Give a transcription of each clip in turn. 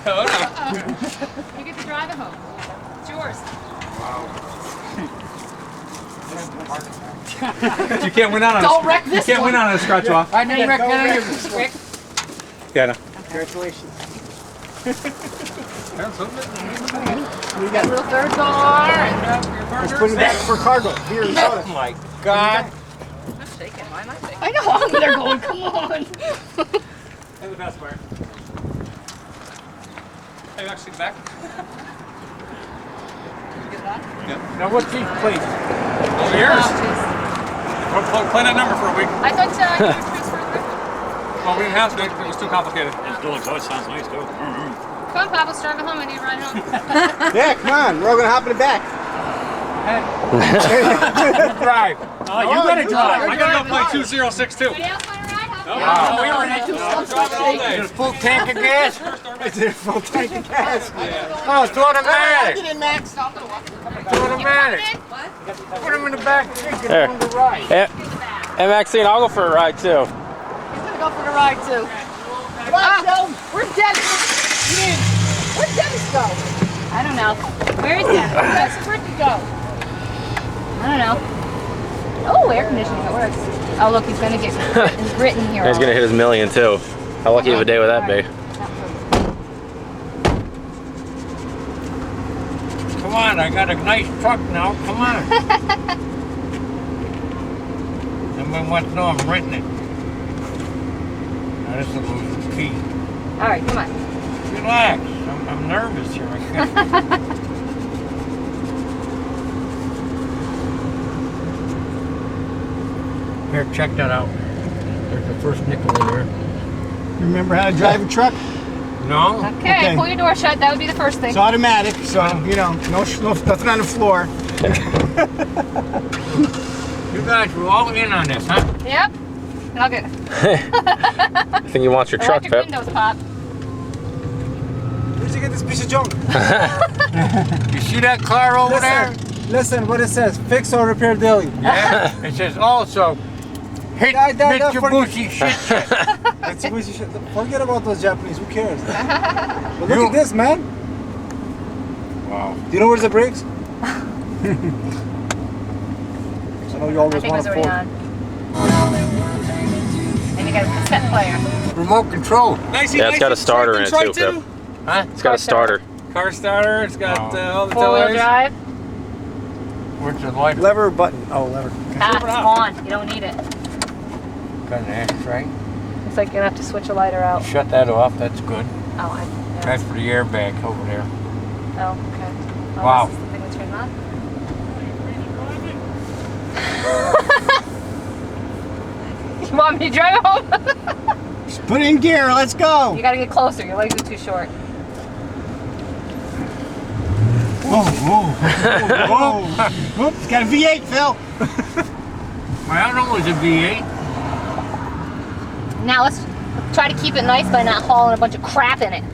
Oh, no. You get to drive it home. It's yours. You can't win out on Don't wreck this You can't one. win on a scratch off. I didn't wreck none of yours. Rick. Yeah, no. Congratulations. We got a little third door. Let's put it back for cargo. Beer and soda. Oh my God. I'm not shaking. Why am I shaking? I know. I'm there going, come on. Hey, the best part. Hey, you actually back? Now what's these plates? All yours. We'll play that number for a week. I thought you were transferring. Well, we didn't have to. It was too complicated. It's doing good. Sounds nice too. Come on, Papa, drive it home. I need a ride home. Yeah, come on. We're all gonna hop in the back. Drive. Oh, you gotta drive. I gotta go play 2062. Anybody else want to ride home? Wow. We already do Drive it all day. Is it a full tank of gas? Is it a full tank of gas? Oh, it's automatic. Get in, Max. It's automatic. Put them in the back. Get them on the ride. Hey, Maxine, I'll go for a ride too. He's gonna go for the ride too. Come on, Joe. Where's Dennis? Where'd Dennis go? I don't know. Where is Dennis? Where'd he go? I don't know. Oh, air conditioning, it works. Oh, look, he's gonna get written here. He's gonna hit his million too. How lucky of a day would that be? Come on, I got a nice truck now. Come on. Everyone wants to know I'm renting it. Now this will lose the key. All right, come on. Relax. I'm nervous here. Here, check that out. There's the first nickel in there. You remember how to drive a truck? No? Okay, pull your door shut. That would be the first thing. It's automatic, so you know, nothing on the floor. You guys were all in on this, huh? Yep. And I'll get I think he wants your truck, electric Pip. windows pop. Where'd you get this piece of junk? You see that car over there? Listen, what it says, fix or repair daily. Yeah. It says also, hit Mitsubishi shit. Mitsubishi shit. Forget about those Japanese, who cares? But look at this, man. Wow. Do you know where's the brakes? I know you I always think it want was to already on. And you got a cassette player. Remote control. Nice, Yeah, it's got a starter in it too, Pip. Huh? It's got a starter. Car starter. It's got all the Four-wheel tires. drive. Where's the light? Lever button. Oh, lever. Ah, it's gone. You don't need it. Got an ashtray. Looks like you're gonna have to switch a lighter out. Shut that off. That's good. Oh, yeah. That's for the airbag over there. Oh, okay. Oh, Wow. This is the thing we turn on. You want me to drive home? Just put it in gear. Let's go. You gotta get closer. Your legs are too short. Whoa. Oops, got a V8, Phil. My other one was a V8. Now let's try to keep it nice by not hauling a bunch of crap in it.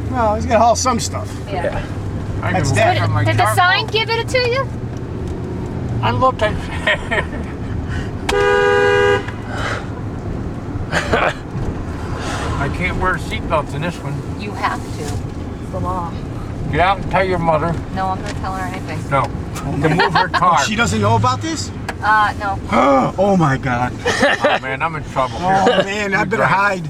Well, he's gonna haul some stuff. Yeah. I That's can that. walk on my Did the car. sign give it to you? I looked at I can't wear seatbelts in this one. You have to. It's the law. Get out and tell your mother. No, I'm gonna tell her anything. No. To move her car. She doesn't know about this? No. Oh my God. Oh man, I'm in trouble here. Oh man, I better hide.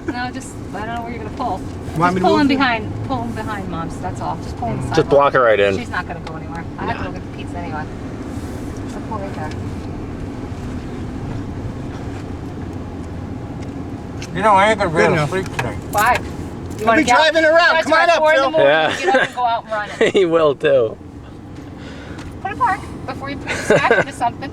No, just, I don't know where you're gonna pull. Want me to Pull him move you? behind, Mom's, that's all. Just pull him the Just block her right in. She's not gonna go anywhere. I have to go get the pizza anyway. So pull right there. You know, I ain't gonna be Good able to enough. sleep tonight. Why? You I'll be driving around. Come on up, Phil. Get up and go out and run it. He will too. Put a park before you smash into something.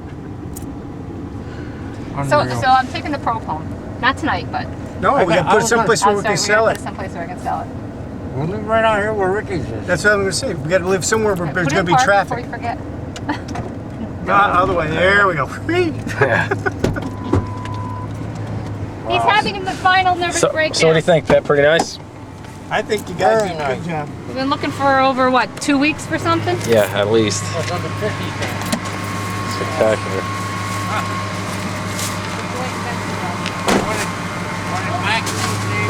So Unreal. I'm taking the Pro home. Not tonight, but No, we gotta put it someplace where we can sell it. Someplace where I can sell it. We'll live right out here where Ricky's is. That's what I'm gonna say. We gotta live somewhere where there's Put it gonna in be park before traffic. you forget. Other way. There we go. He's having the final nervous breakdown. So what do you think, Pip? Pretty nice? I think you guys Very did a nice. good job. We've been looking for over, what, 2 weeks for something? Yeah, at least. What's on the 50 thing? Spectacular. What did Max say?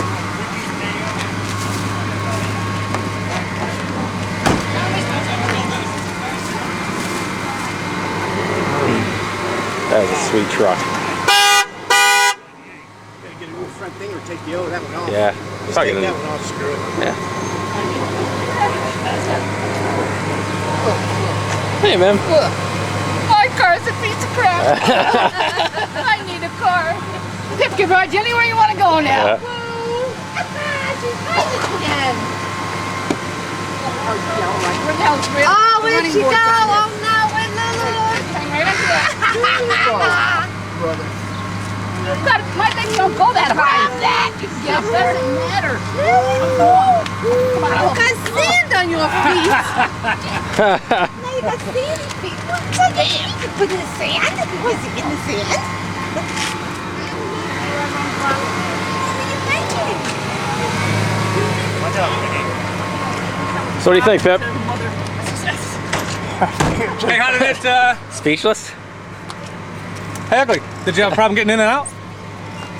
sweet truck. Get a new front thing or take that one off. Yeah. Just take that one off, screw it. Yeah. Hey, man. My car's a piece of crap. I need a car. Zip can ride you anywhere you want to go now. Yeah. She's pregnant again. Where the hell's Rick? Oh, where did she go? Oh no, where's Lulu? Hang right up there. Brother. God, my legs don't go that high. Yes, doesn't matter. Come on, You got sand on your feet. Now you got sandy feet. So you can put in the sand. Was it in the sand? What are you thinking? So what do you think, Pip? Hey, how did it, Speechless? Hey, Ugly, did you have a problem getting in and out?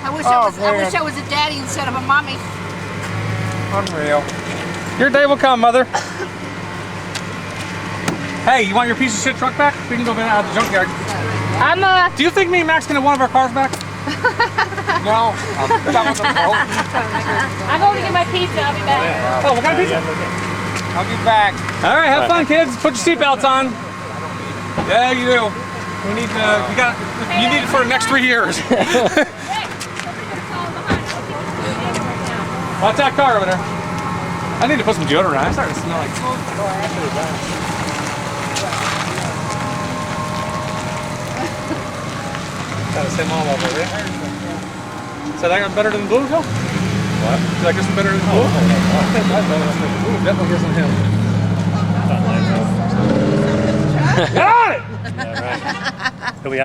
I wish Oh, I wish I was a daddy instead of a mommy. Unreal. Your day will come, mother. Hey, you want your piece of shit truck back? We can go out of the junkyard. Do you think me and Max can have one of our cars back? No. I'm going to get my pizza. I'll be back. Oh, what kind of pizza? I'll be back. All right, have fun, kids. Put your seatbelts on. Yeah, you do. We need you need it for the next 3 years. What's that car over there? I need to put some deodorant on. I'm starting to smell like smoke. Got the same all over there. So that got better than blue, Joe? What? Did I get some better than blue? Blue definitely isn't him.